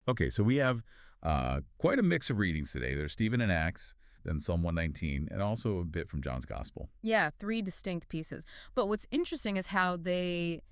Okay, so we have quite a mix of readings today. There's Stephen and Acts, then Psalm 119, and also a bit from John's Gospel. Yeah, three distinct pieces. But what's interesting is how they,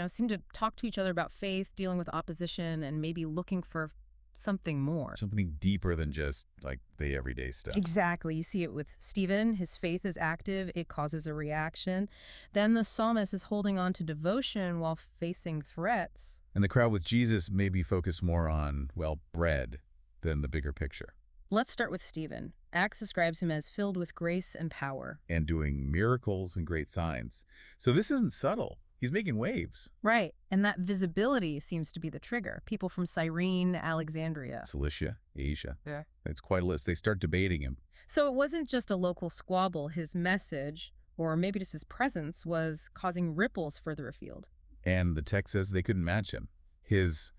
seem to talk to each other about faith, dealing with opposition, and maybe looking for something more. Something deeper than just like the everyday stuff. Exactly. You see it with Stephen. His faith is active, it causes a reaction. Then the psalmist is holding on to devotion while facing threats. And the crowd with Jesus may be focused more on, well, bread than the bigger picture. Let's start with Stephen. Acts describes him as filled with grace and power. And doing miracles and great signs. So this isn't subtle. He's making waves. Right. And that visibility seems to be the trigger. People from Cyrene, Alexandria. Cilicia, Asia. Yeah. It's quite a list. They start debating him. So it wasn't just a local squabble. His message, or maybe just his presence, was causing ripples further afield. And the text says they couldn't match him. His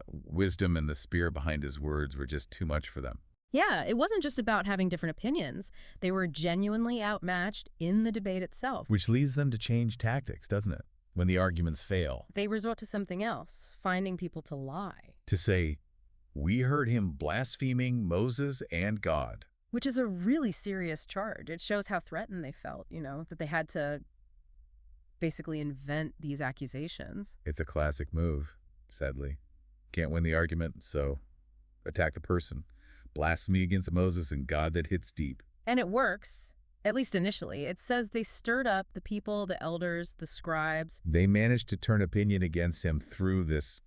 wisdom and the spirit behind his words were just too much for them. Yeah, it wasn't just about having different opinions. They were genuinely outmatched in the debate itself. Which leads them to change tactics, doesn't it? When the arguments fail. They resort to something else, finding people to lie. To say, we heard him blaspheming Moses and God. Which is a really serious charge. It shows how threatened they felt, that they had to basically invent these accusations. It's a classic move, sadly. Can't win the argument, so attack the person. Blasphemy against Moses and God that hits deep. And it works, at least initially. It says they stirred up the people, the elders, the scribes. They managed to turn opinion against him through this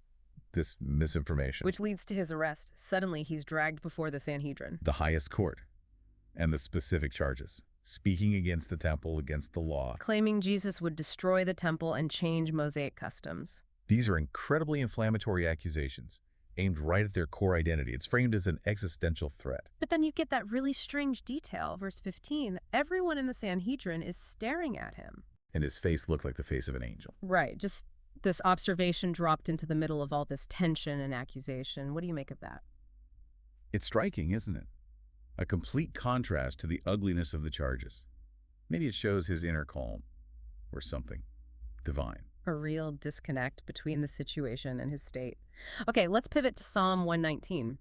misinformation. Which leads to his arrest. Suddenly, he's dragged before the Sanhedrin. The highest court. And the specific charges. Speaking against the temple, against the law. Claiming Jesus would destroy the temple and change Mosaic customs. These are incredibly inflammatory accusations, aimed right at their core identity. It's framed as an existential threat. But then you get that really strange detail, verse 15. Everyone in the Sanhedrin is staring at him. And his face looked like the face of an angel. Right, just this observation dropped into the middle of all this tension and accusation. What do you make of that? It's striking, isn't it? A complete contrast to the ugliness of the charges. Maybe it shows his inner calm, or something divine. A real disconnect between the situation and his state. Okay, let's pivot to Psalm 119.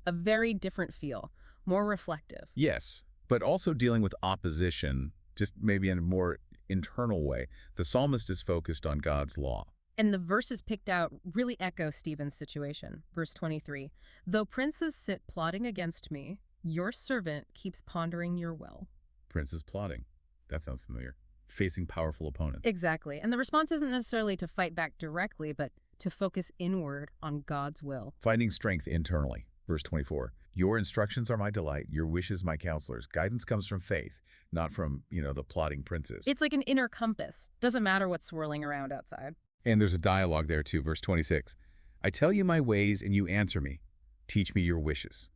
A very different feel, more reflective. Yes, but also dealing with opposition, just maybe in a more internal way. The psalmist is focused on God's law. And the verses picked out really echo Stephen's situation. Verse 23, though princes sit plotting against me, your servant keeps pondering your will. Princes plotting. That sounds familiar. Facing powerful opponents. Exactly. And the response isn't necessarily to fight back directly, but to focus inward on God's will. Finding strength internally. Verse 24, your instructions are my delight, your wishes my counselors. Guidance comes from faith, not from, the plotting princes. It's like an inner compass. Doesn't matter what's swirling around outside. And there's a dialogue there too, verse 26. I tell you my ways and you answer me. Teach me your wishes.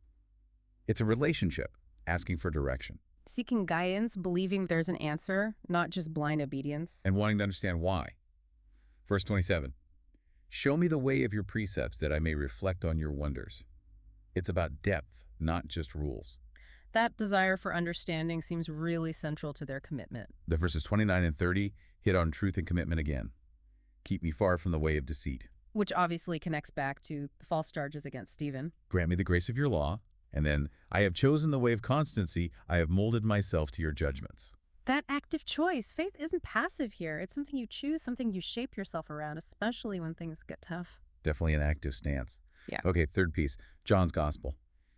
It's a relationship, asking for direction. Seeking guidance, believing there's an answer, not just blind obedience. And wanting to understand why. Verse 27. Show me the way of your precepts that I may reflect on your wonders. It's about depth, not just rules. That desire for understanding seems really central to their commitment. The verses 29 and 30 hit on truth and commitment again. Keep me far from the way of deceit. Which obviously connects back to the false charges against Stephen. Grant me the grace of your law. And then, I have chosen the way of constancy. I have molded myself to your judgments. That active choice. Faith isn't passive here. It's something you choose, something you shape yourself around, especially when things get tough. Definitely an active stance. Yeah. Okay, third piece, John's Gospel.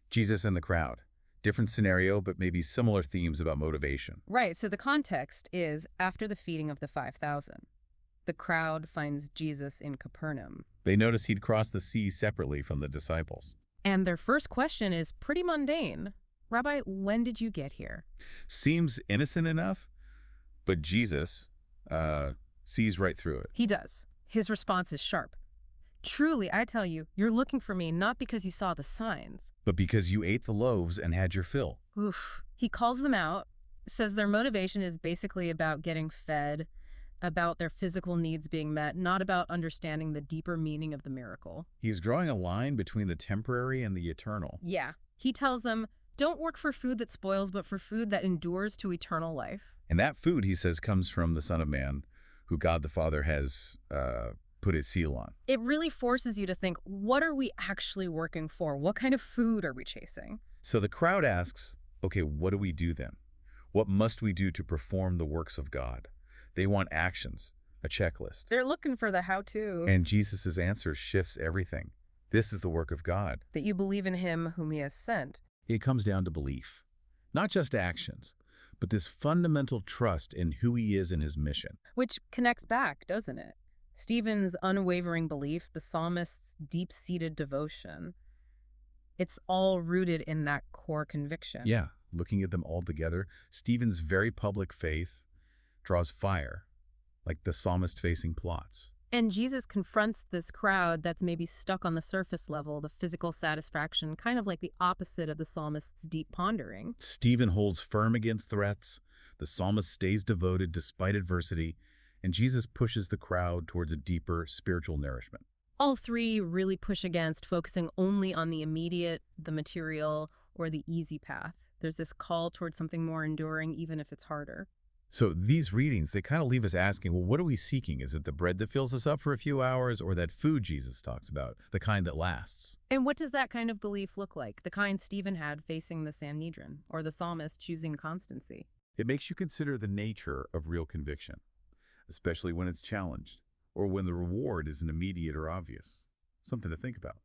Jesus and the crowd. Different scenario, but maybe similar themes about motivation. Right, so the context is after the feeding of the 5,000. The crowd finds Jesus in Capernaum. They notice he'd crossed the sea separately from the disciples. And their first question is pretty mundane. Rabbi, when did you get here? Seems innocent enough, but Jesus sees right through it. He does. His response is sharp. Truly, I tell you, you're looking for me not because you saw the signs, but because you ate the loaves and had your fill. Oof. He calls them out, says their motivation is basically about getting fed, about their physical needs being met, not about understanding the deeper meaning of the miracle. He's drawing a line between the temporary and the eternal. Yeah. He tells them, don't work for food that spoils, but for food that endures to eternal life. And that food, he says, comes from the Son of Man, who God the Father has put his seal on. It really forces you to think, what are we actually working for? What kind of food are we chasing? So the crowd asks, okay, what do we do then? What must we do to perform the works of God? They want actions, a checklist. They're looking for the how-to. And Jesus' answer shifts everything. This is the work of God. That you believe in him whom he has sent. It comes down to belief, not just actions, but this fundamental trust in who he is and his mission. Which connects back, doesn't it? Stephen's unwavering belief, the psalmist's deep-seated devotion. It's all rooted in that core conviction. Yeah, looking at them all together, Stephen's very public faith draws fire, like the psalmist facing plots. And Jesus confronts this crowd that's maybe stuck on the surface level, the physical satisfaction, kind of like the opposite of the psalmist's deep pondering. Stephen holds firm against threats, the psalmist stays devoted despite adversity, and Jesus pushes the crowd towards a deeper spiritual nourishment. All three really push against focusing only on the immediate, the material, or the easy path. There's this call towards something more enduring, even if it's harder. So these readings, they kind of leave us asking, well, what are we seeking? Is it the bread that fills us up for a few hours, or that food Jesus talks about, the kind that lasts? And what does that kind of belief look like? The kind Stephen had facing the Sanhedrin, or the psalmist choosing constancy? It makes you consider the nature of real conviction, especially when it's challenged, or when the reward isn't immediate or obvious. Something to think about.